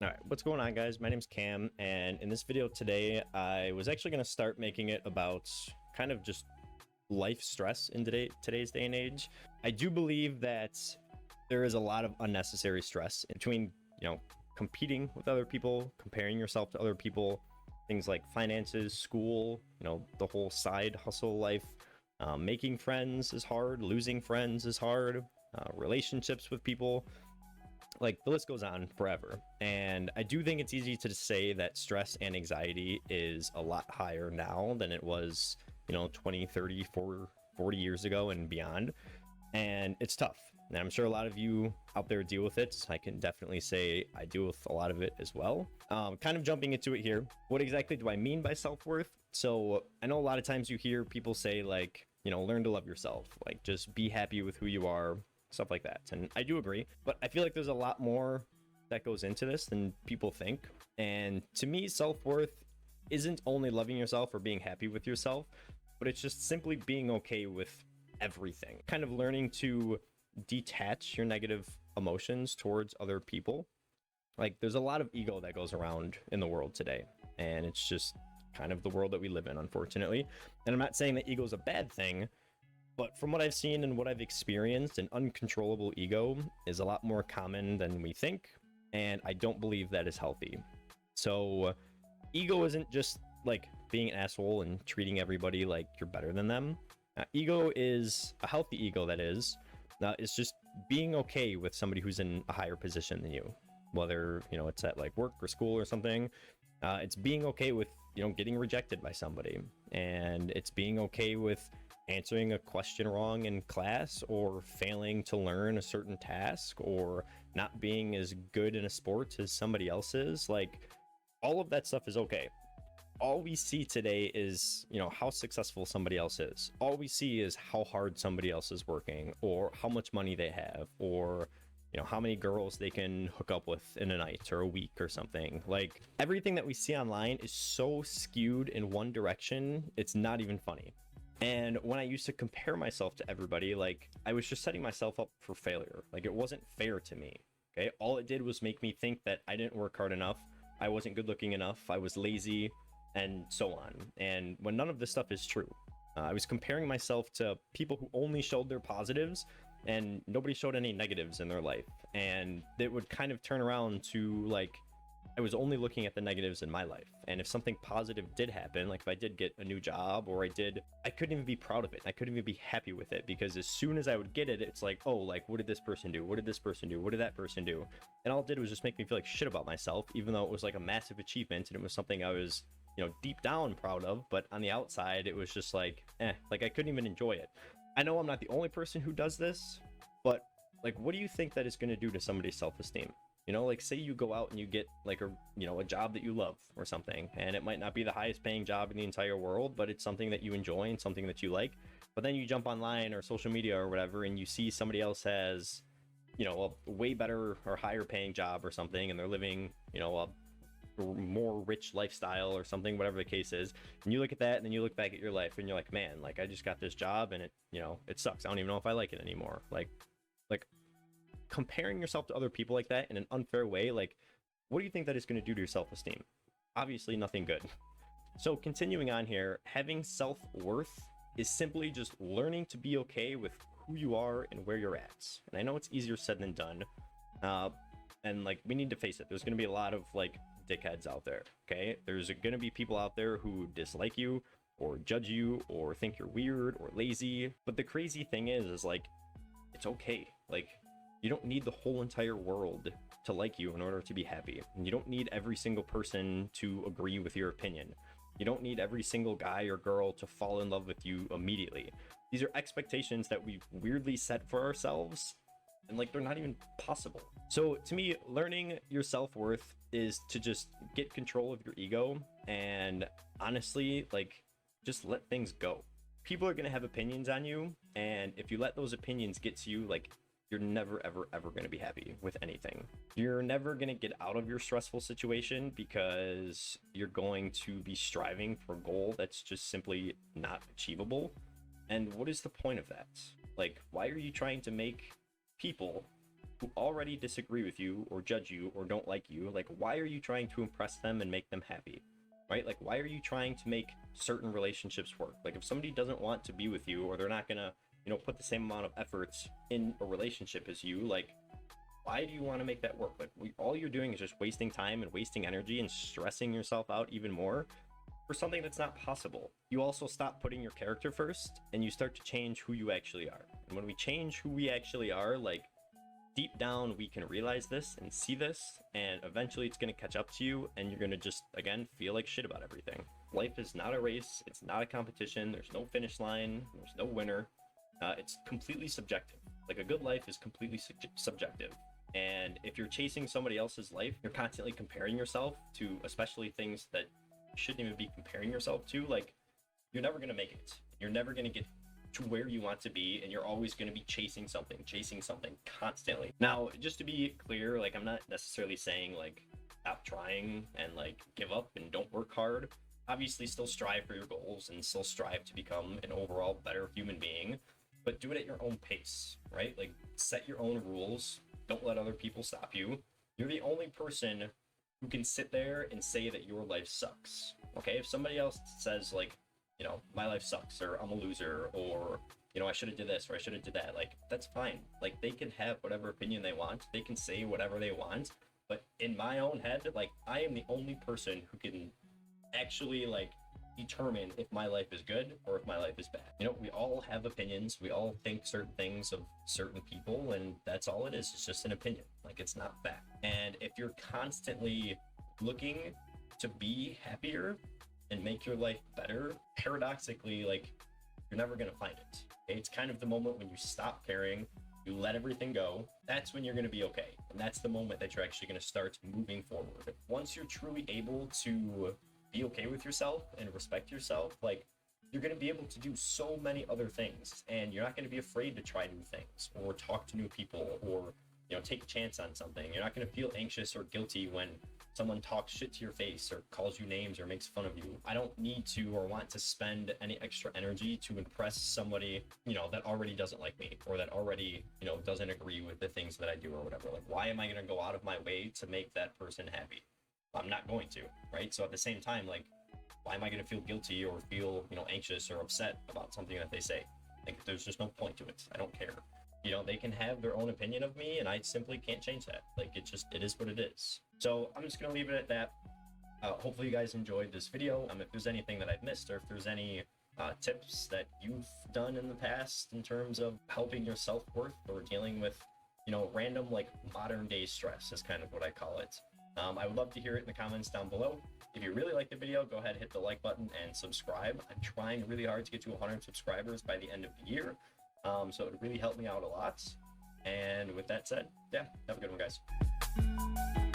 All right, what's going on, guys? My name's Cam, and in this video today, I was actually going to start making it about kind of just life stress in today's day and age. I do believe that there is a lot of unnecessary stress between, competing with other people, comparing yourself to other people, things like finances, school, the whole side hustle life. Making friends is hard, losing friends is hard, relationships with people, like the list goes on forever. And I do think it's easy to say that stress and anxiety is a lot higher now than it was 20, 30, 40 years ago and beyond. And it's tough, and I'm sure a lot of you out there deal with it. I can definitely say I deal with a lot of it as well. Kind of jumping into it here, what exactly do I mean by self-worth? So I know a lot of times you hear people say, like, learn to love yourself, like just be happy with who you are, stuff like that. And I do agree, but I feel like there's a lot more that goes into this than people think. And to me, self-worth isn't only loving yourself or being happy with yourself, but it's just simply being okay with everything. Kind of learning to detach your negative emotions towards other people. Like, there's a lot of ego that goes around in the world today, and it's just kind of the world that we live in, unfortunately. And I'm not saying that ego is a bad thing, but from what I've seen and what I've experienced, an uncontrollable ego is a lot more common than we think, and I don't believe that is healthy. So ego isn't just like being an asshole and treating everybody like you're better than them. Ego is a healthy ego, that is. It's just being okay with somebody who's in a higher position than you, whether it's at like work or school or something. It's being okay with getting rejected by somebody, and it's being okay with answering a question wrong in class, or failing to learn a certain task, or not being as good in a sport as somebody else is. Like, all of that stuff is okay. All we see today is, how successful somebody else is. All we see is how hard somebody else is working, or how much money they have, or how many girls they can hook up with in a night or a week or something. Like, everything that we see online is so skewed in one direction, it's not even funny. And when I used to compare myself to everybody, like, I was just setting myself up for failure. Like, it wasn't fair to me. Okay, all it did was make me think that I didn't work hard enough, I wasn't good looking enough, I was lazy, and so on. And when none of this stuff is true, I was comparing myself to people who only showed their positives, and nobody showed any negatives in their life. And it would kind of turn around to, like, I was only looking at the negatives in my life. And if something positive did happen, like if I did get a new job, or I couldn't even be proud of it. I couldn't even be happy with it, because as soon as I would get it, it's like, oh, like, what did this person do? What did this person do? What did that person do? And all it did was just make me feel like shit about myself, even though it was like a massive achievement, and it was something I was, deep down proud of. But on the outside, it was just like, like I couldn't even enjoy it. I know I'm not the only person who does this, but like, what do you think that is going to do to somebody's self-esteem? Like, say you go out and you get like a job that you love or something, and it might not be the highest paying job in the entire world, but it's something that you enjoy and something that you like. But then you jump online or social media or whatever, and you see somebody else has, a way better or higher paying job or something, and they're living, a more rich lifestyle or something, whatever the case is. And you look at that, and then you look back at your life, and you're like, man, like, I just got this job, and it, it sucks. I don't even know if I like it anymore. Like comparing yourself to other people like that in an unfair way, like, what do you think that is going to do to your self-esteem? Obviously nothing good. So continuing on here, having self-worth is simply just learning to be okay with who you are and where you're at. And I know it's easier said than done, and like, we need to face it, there's going to be a lot of like dickheads out there. Okay, there's going to be people out there who dislike you, or judge you, or think you're weird or lazy. But the crazy thing is like, it's okay. Like, you don't need the whole entire world to like you in order to be happy. And you don't need every single person to agree with your opinion. You don't need every single guy or girl to fall in love with you immediately. These are expectations that we've weirdly set for ourselves, and like, they're not even possible. So to me, learning your self-worth is to just get control of your ego, and honestly, like, just let things go. People are going to have opinions on you, and if you let those opinions get to you, like, you're never, ever, ever going to be happy with anything. You're never going to get out of your stressful situation, because you're going to be striving for a goal that's just simply not achievable. And what is the point of that? Like, why are you trying to make people who already disagree with you or judge you or don't like you, like, why are you trying to impress them and make them happy? Right? Like, why are you trying to make certain relationships work? Like, if somebody doesn't want to be with you, or they're not gonna, put the same amount of efforts in a relationship as you, like, why do you want to make that work? Like, all you're doing is just wasting time and wasting energy and stressing yourself out even more for something that's not possible. You also stop putting your character first, and you start to change who you actually are. And when we change who we actually are, like, deep down we can realize this and see this, and eventually it's going to catch up to you, and you're going to just, again, feel like shit about everything. Life is not a race. It's not a competition. There's no finish line. There's no winner. It's completely subjective. Like, a good life is completely subjective. And if you're chasing somebody else's life, you're constantly comparing yourself to, especially things that you shouldn't even be comparing yourself to. Like, you're never going to make it. You're never going to get to where you want to be, and you're always going to be chasing something constantly. Now, just to be clear, like, I'm not necessarily saying, like, stop trying and, like, give up and don't work hard. Obviously, still strive for your goals and still strive to become an overall better human being, but do it at your own pace, right? Like, set your own rules. Don't let other people stop you. You're the only person who can sit there and say that your life sucks, okay? If somebody else says, like, my life sucks, or I'm a loser, or, I should have did this, or I should have did that, like, that's fine. Like, they can have whatever opinion they want. They can say whatever they want. But in my own head, like, I am the only person who can actually, like, determine if my life is good or if my life is bad. We all have opinions. We all think certain things of certain people, and that's all it is. It's just an opinion. Like, it's not fact. And if you're constantly looking to be happier and make your life better, paradoxically, like, you're never going to find it. Okay? It's kind of the moment when you stop caring, you let everything go. That's when you're going to be okay. And that's the moment that you're actually going to start moving forward. Once you're truly able to be okay with yourself and respect yourself, like, you're going to be able to do so many other things, and you're not going to be afraid to try new things or talk to new people, or take a chance on something. You're not going to feel anxious or guilty when someone talks shit to your face or calls you names or makes fun of you. I don't need to or want to spend any extra energy to impress somebody, that already doesn't like me, or that already, doesn't agree with the things that I do or whatever. Like, why am I going to go out of my way to make that person happy? I'm not going to, right? So at the same time, like, why am I going to feel guilty or feel, anxious or upset about something that they say? Like, there's just no point to it. I don't care. They can have their own opinion of me, and I simply can't change that. Like, it is what it is. So I'm just going to leave it at that. Hopefully you guys enjoyed this video. If there's anything that I've missed, or if there's any tips that you've done in the past in terms of helping your self-worth or dealing with, random, like, modern day stress is kind of what I call it. I would love to hear it in the comments down below. If you really like the video, go ahead, hit the like button and subscribe. I'm trying really hard to get to 100 subscribers by the end of the year. So it would really help me out a lot. And with that said, yeah, have a good one, guys.